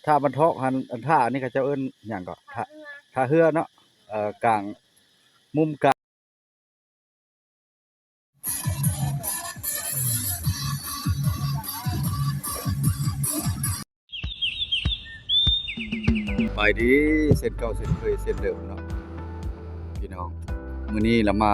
ท่าบรรทอกหันอันท่าอันนี้เขาเจ้าเอิ้นหยังก็ท่าเรือเนาะกลางมุมกลางไปดีเส้นเก่าเส้นเคยเส้นเดิมเนาะพี่น้องมื้อนี้เรามา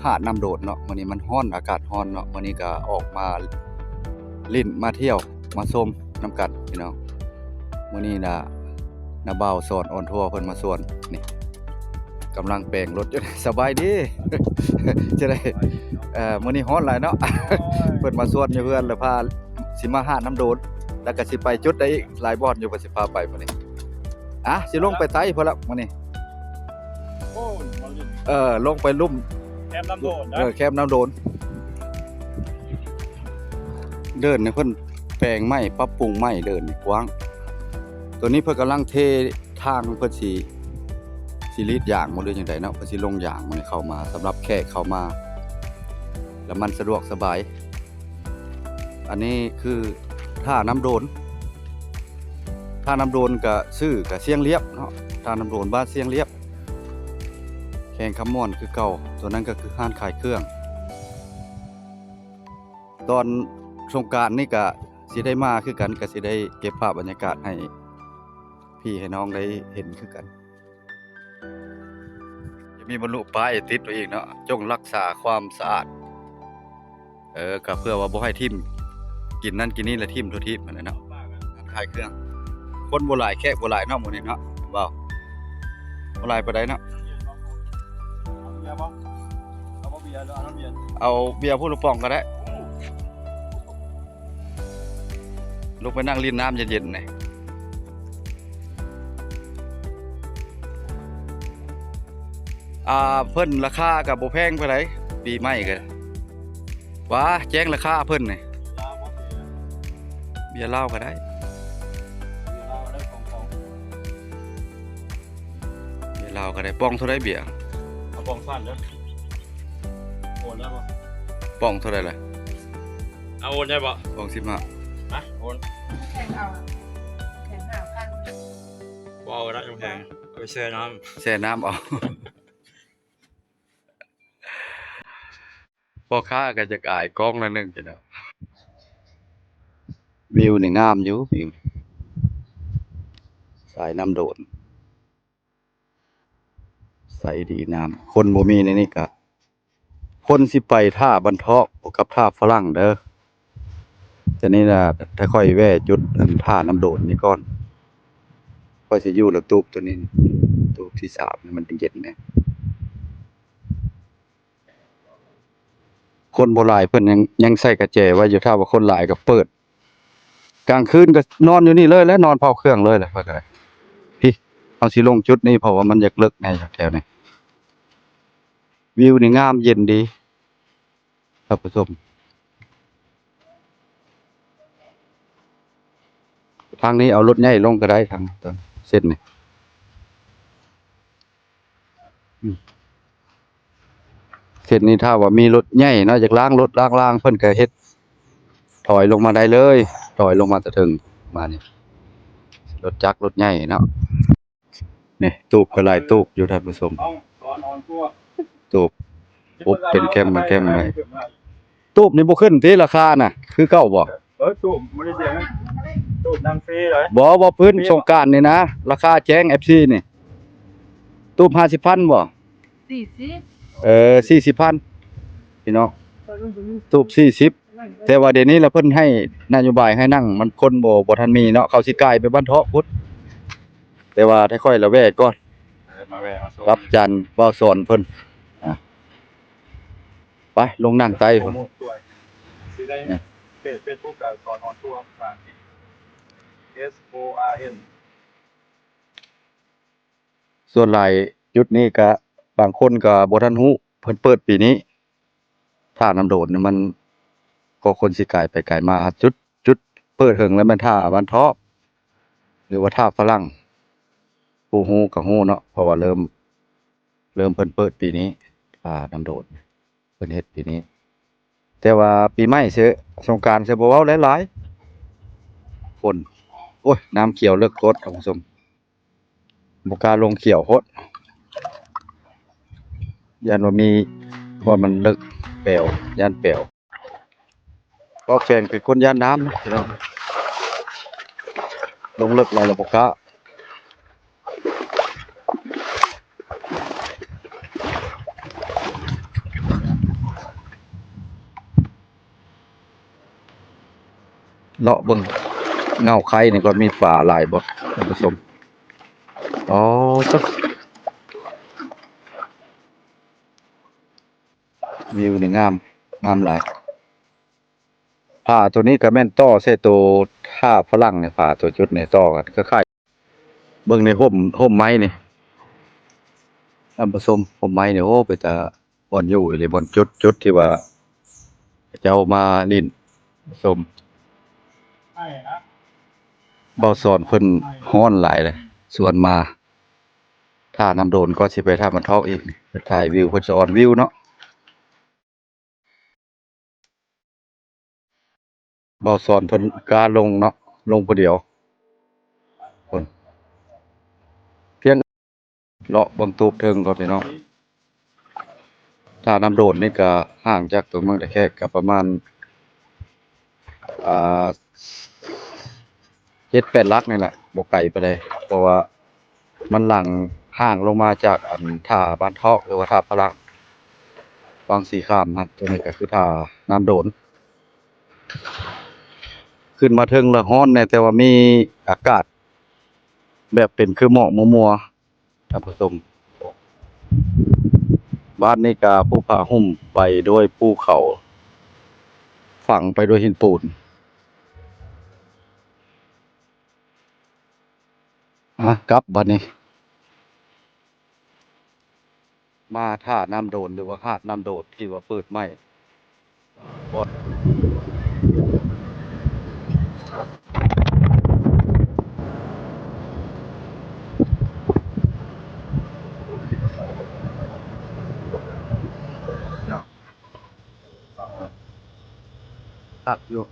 หาดน้ำโดดเนาะมื้อนี้มันร้อนอากาศร้อนเนาะมื้อนี้ก็ออกมาลิ้นมาเที่ยวมาชมน้ำกันพี่น้องมื้อนี้น่ะนาบ่าวสอนออนทัวร์เพิ่นมาสวนนี่กำลังแปลงรถอยู่ สบายดี จะได้มื้อนี้ร้อนหลายเนาะ เพิ่นมาสวนอยู่เพื่อนแล้วพาสิมาหาดน้ำโดดแล้วก็สิไปจุดใดอีกหลายบ่อนอยู่ว่าสิพาไปมื้อนี้สิลงไปไสพุ่นละมื้อนี้โอ้มาลินลงไปลุ่มแคมป์น้ำโดนนะแคมป์น้ำโดนเดินเนี่ยเพิ่นแปลงไม้ปรับปรุงไม้เดินนี่กว้างตัวนี้เพิ่นกำลังเททางเพิ่นสิรีดยางบ่หรือจังไดเนาะเพิ่นสิลงยางมื้อนี้เข้ามาสำหรับแขกเข้ามาแล้วมันสะดวกสบายอันนี้คือท่าน้ำโดนก็ชื่อก็เสียงเรียบเนาะท่าน้ำโดนบ้านเสียงเรียบแข่งคำม่วนคือเก่าตัวนั้นก็คือห้านขายเครื่องตอนสงกรานต์นี่ก็สิได้มาคือกันก็สิได้เก็บภาพบรรยากาศให้พี่ให้น้องได้เห็นคือกันจะมีบรรลุป้ายติดไว้อีกเนาะจงรักษาความสะอาดก็เพื่อว่าบ่ให้ทิ่มกินนั่นกินนี่แล้วทิ่มทุกทิ่มนั่นเนาะขายเครื่องคนบ่หลายแขกบ่หลายเนาะมื้อนี้เนาะบ่หลายปานใดเนาะเอาเบียร์พูดลูกป่องก็ได้ลงไปนั่งรินน้ำเย็นๆนี่เพิ่นราคาก็บ่แพงปานใดปีใหม่ก็ว่าแจ้งราคาเพิ่นนี่เบียร์เหล้าก็ได้เบียร์เหล้าก็ได้ป้องเท่าไรเบียร์เอาปองสั้นเด้อโอนได้ป่ะป้องเท่าไรล่ะเอาโอนได้ป่ะป้อง15โอนแข่งเอาแข่งหากันว้าวรักกำแพงเอาไปแช่น้ำเอาพ่อค้าก็จะอายกล้องละนึงจ้ะเนาะวิวนี่งามอยู่วิวสายน้ำโดดใสดีน้ำคนบ่มีในนี้ก็คนสิไปท่าบรรทอกกับท่าฝรั่งเด้อแต่นี่ล่ะถ้าค่อยแวะจุดท่าน้ำโดดนี่ก่อนค่อยสิอยู่แล้วตูบตัวนี้ตูบที่3นี่มันเย็นแน่คนบ่หลายเพิ่นยังใส่กระแจไว้อยู่ถ้าว่าคนหลายก็เปิดกลางคืนก็นอนอยู่นี่เลยแล้วนอนเผาเครื่องเลยแหละเพิ่นก็ได้พี่เอาสิลงจุดนี้เพราะว่ามันอยากเลิกแน่แถวนี้วิวนี่งามเย็นดีครับผู้ชมทางนี้เอารถใหญ่ลงก็ได้ทางต้นเส้นนี่เส้นนี้ถ้าว่ามีรถใหญ่เนาะจากล้างรถล้างเพิ่นก็เฮ็ดถอยลงมาได้เลยถอยลงมาจะถึงมานี่รถจักรรถใหญ่เนาะนี่ตูบก็หลายตูบอยู่ท่านผู้ชมตูบปุ๊บเป็นแคมเลยตูบนี่บ่ขึ้นติราคาน่ะคือเก่าบ่ตูบบ่ได้เสียงตูบนั่งฟรีเลยบ่พื้นสงกรานต์นี่นะราคาแจ้ง FC นี่ตูบ 50,000 บ่40 40,000พี่น้องตูบ40แต่ว่าเดี๋ยวนี้ล่ะเพิ่นให้นโยบายให้นั่งมันคนบ่ทันมีเนาะเขาสิกลายไปบ้านเทาะพุทธแต่ว่าค่อยๆละแวก่อนมาแวะรับจันทร์เว้าสอนเพิ่นไปลงนั่งไตพุ่นสิได้เฟซบุ๊กกับสอนออนทัวร์ฝาก SORN ส่วนหลายจุดนี้ก็บางคนก็บ่ทันฮู้เพิ่นเปิดปีนี้ท่าน้ำโดดนี่มันก็คนสิกลายไปกลายมาจุดเปิดเหิงแล้วมันท่าบ้านเทาะหรือว่าท่าฝรั่งผู้ฮู้ก็ฮู้เนาะเพราะว่าเริ่มเพิ่นเปิดปีนี้ท่าน้ำโดดเพิ่นเฮ็ดปีนี้แต่ว่าปีใหม่ซื่อสงกรานต์ซื่อบ่เว้าหลายๆคน โอ้ยน้ำเขียวเลิกกดท่านผู้ชมบ่กล้าลงเขียวโพดยันว่ามีว่ามันเลิกแปลวยันแปลวก็แฟนเป็นคนย่านน้ำนะพี่น้องลงเลิกเราบ่กล้าเลาะเบิ่งเงาไข่นี่ก็มีป่าหลายบ่ท่านผู้ชมอ๋อตึกวิวนี่งามงามหลายผ้าตัวนี้ก็แม่นต่อใส่ตัวท่าฝรั่งเนี่ยผ้าตัวจุดเนี่ยต่อกันคล้ายๆเบิ่งในห่มไม้นี่ท่านผู้ชมห่มไม้นี่โอ้ไปแต่บ่อนอยู่เลยบ่อนจุดที่ว่าเจ้ามาลิ้นชม ใช่นะ เบาสอนเพิ่นฮ้อนหลายเลยส่วนมาถ้าน้ำโดนก็สิไปท่ามันทอกอีกไปถ่ายวิวเพิ่นสอนวิวเนาะเบาสอนเพิ่นกล้าลงเนาะลงผู้เดียวคนเพียงเลาะเบิ่งตูบเทิงก่อนพี่น้องถ้าน้ำโดนนี่ก็ห่างจากตัวเมืองตะแคกก็ประมาณอ่า7-8 ลักนี่แหละบ่ไกลไปเลยเพราะว่ามันหลังห่างลงมาจากอันท่าบ้านทอกหรือว่าท่าพระลังฝั่งสีข้ามครับตัวนี้ก็คือท่าน้ำโดน ขึ้นมาเทิงละร้อนแน่แต่ว่ามีอากาศแบบเป็นคือหมอกมัวๆท่านผู้ชมบ้านนี้ก็ภูผาหุ้มไปด้วยภูเขาฝังไปด้วยหินปูนกลับบัดนี้ มาท่าน้ำโดนหรือว่าหาดน้ำโดดที่ว่าเปิดใหม่บ่ตักอยู่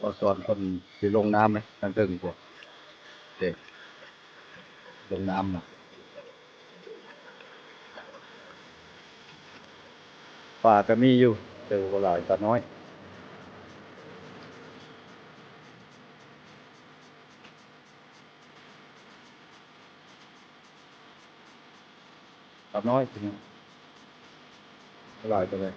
บ่สอนคนสิลงน้ำไหมทางเทิงพวกเด็กลงน้ำน่ะป่าก็มีอยู่แต่ว่าหลายก็น้อยก็น้อยจริงหลายก็เลย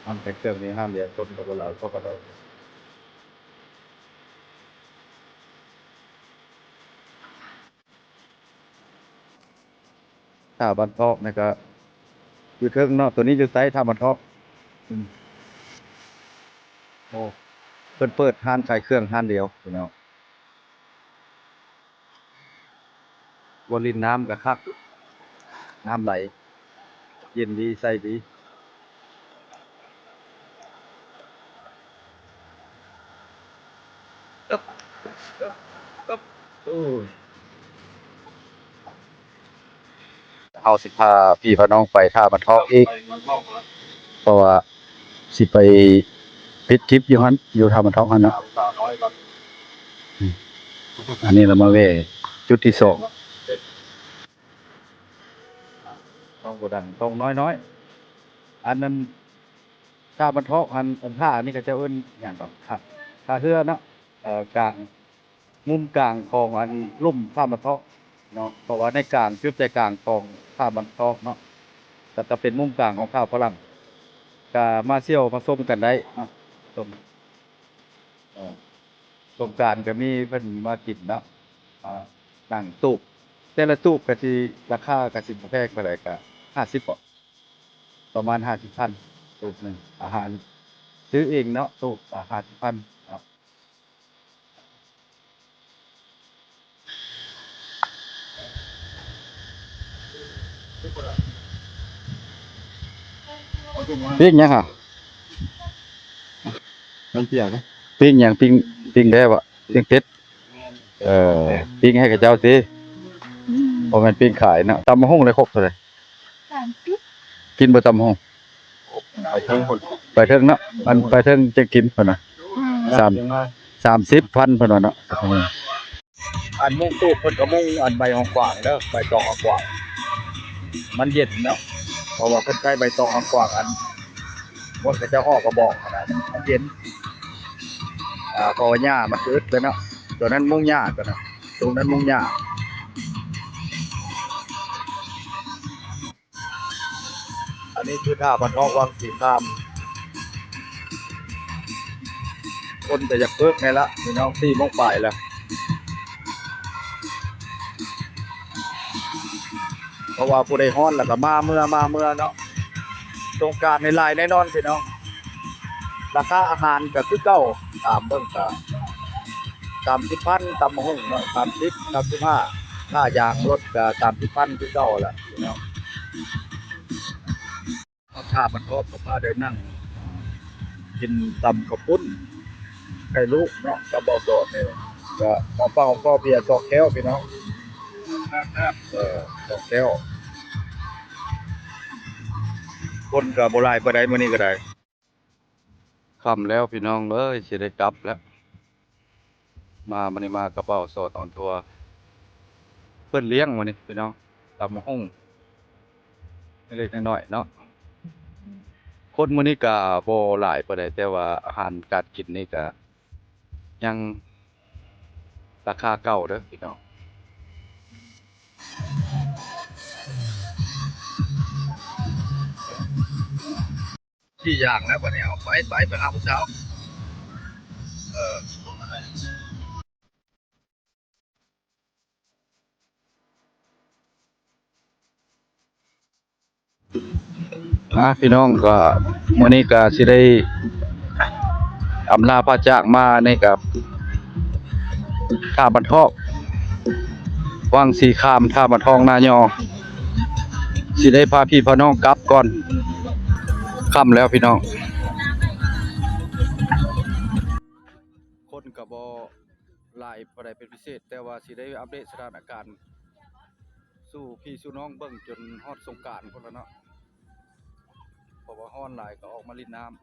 ห้ามแต่เครื่องนี้ห้ามเดียวต้นก็บ่หลายก็ได้ถ้าบ้านทอกนี่ก็อยู่เทิงเนาะตัวนี้อยู่ไสถ้าบ้านทอกอืมโอ้เพิ่นเปิดร้านขายเครื่องร้านเดียวพี่น้องบ่รินน้ำก็คักน้ำไหลเย็นดีใสดีอึ๊บอึ๊บอึ๊บโอ้ยเฮาสิพาพี่พาน้องไปท่าบ้านทอกอีก เพราะว่าสิไปปิดทริปอยู่หั้นอยู่ท่าบรรทัดหั้นเนาะสาวน้อยก็อันนี้เรามาแวะจุดที่2ต้องบ่ดังต้องน้อยๆอันนั้นท่าบรรทัดอันท่านี่ก็จะเอิ้นหยังก็ท่าเรือเนาะกลางมุมกลางของอันลุ่มท่าบรรทัดเนาะเพราะว่าในกลางจุดใจกลางของท่าบรรทัดเนาะก็จะเป็นมุมกลางของท่าฝรั่งก็มาเที่ยวมาชมกันได้เนาะชมเอ่อ สงกรานต์ก็มีเพิ่นมากินเนาะตั้งตูบแต่ละตูบก็สิราคาก็สิบ่แพงปานใดก็50บ่ประมาณ50,000ตูบหนึ่งอาหารซื้อเองเนาะตูบ50,000เนาะปิ้งหยังอะมันเปียกนะปิ้งหยังปิ้งแด้บ่ปิ้งเป็ด ปิ้งให้กับเจ้าสิบ่แม่นปิ้งขายเนาะตำบักหุ่งเลยครบเท่าไหร่ 30 กินบ่ตำบักหุ่ง ไปเทิงคน ไปเทิงเนาะอันไปเทิงจะกินเพิ่นน่ะ 30,000เพิ่นว่าเนาะ อันมุ่งตู้เพิ่นก็มุ่งอันใบหองกวางเด้อใบตองหองกวางมันเย็นเนาะเพราะว่าเพิ่นใกล้ใบตองหองกวางอันมดก็จะออกกระบอกนะมันเย็นเพราะว่าหญ้ามันอึดเลยเนาะตัวนั้นมุงหญ้าตัวนั้นตรงนั้นมุงหญ้าอันนี้คือท่าพันทองวังสีคามคนจะอยากเพิกไงละพี่น้อง4 โมงบ่ายแล้วเพราะว่าผู้ใดฮ้อนแล้วก็มาเมื่อเนาะสงกรานต์ในลายแน่นอนพี่น้องราคาอาหารก็คือเก่าตามเบิ่งก็30,000ตำบักหุ่งเนาะ30 35ค่ายางรถก็30,000คือเก่าล่ะพี่น้องเอาท่ามันก็พาเดินนั่งกินตำข้าวปุ้นไก่ลูกเนาะกระบอกโดดนี่ก็ของป้าของพ่อเพีย2 แก้วพี่น้อง2 แก้วคนก็บ่หลายปานใดมื้อนี้ก็ได้ค่ำแล้วพี่น้องเอ้ยสิได้กลับแล้วมื้อนี้มากระเป๋าโซตอนทัวเพิ่นเลี้ยงมื้อนี้พี่น้องตำบักหุ่งเล็กๆน้อยๆเนาะคนมื้อนี้ก็บ่หลายปานใดแต่ว่าอาหารการกินนี่ก็ยังราคาเก่าเด้อพี่น้องที่อย่างนะบัดนี้เอาไปหาผู้สาวพี่น้องก็มื้อนี้ก็สิได้อำลาพระจากมาในกับท่าบันทอกวังสีคามท่าบันทองนายอสิได้พาพี่พาน้องกลับก่อนค่ำแล้วพี่น้องคนก็บ่หลายปานใดเป็นพิเศษแต่ว่าสิได้อัปเดตสถานการณ์สู่พี่สู่น้องเบิ่งจนฮอดสงกรานต์พุ่นแล้วเนาะเพราะว่าฮ้อนหลายก็ออกมาเล่นน้ำ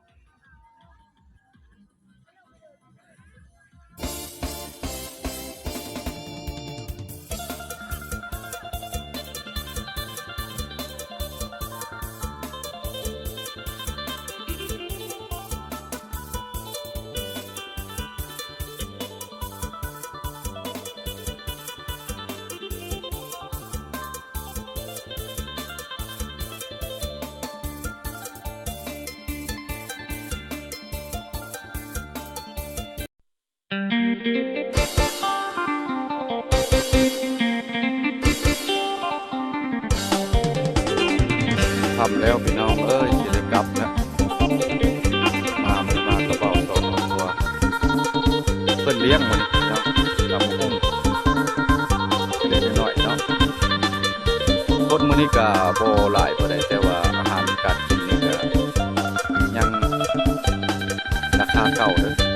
ค่ำแล้วพี่น้องเอ้ยสิได้กลับแล้วมากระเป๋า2 ตัวเพิ่นเลี้ยงมื้อนี้พี่น้องตำบักหุ่งเล็กน้อยเนาะคนมื้อนี้ก็บ่หลายปานใดแต่ว่าอาหารการกินนี่ก็ยังราคาเก่าเด้อ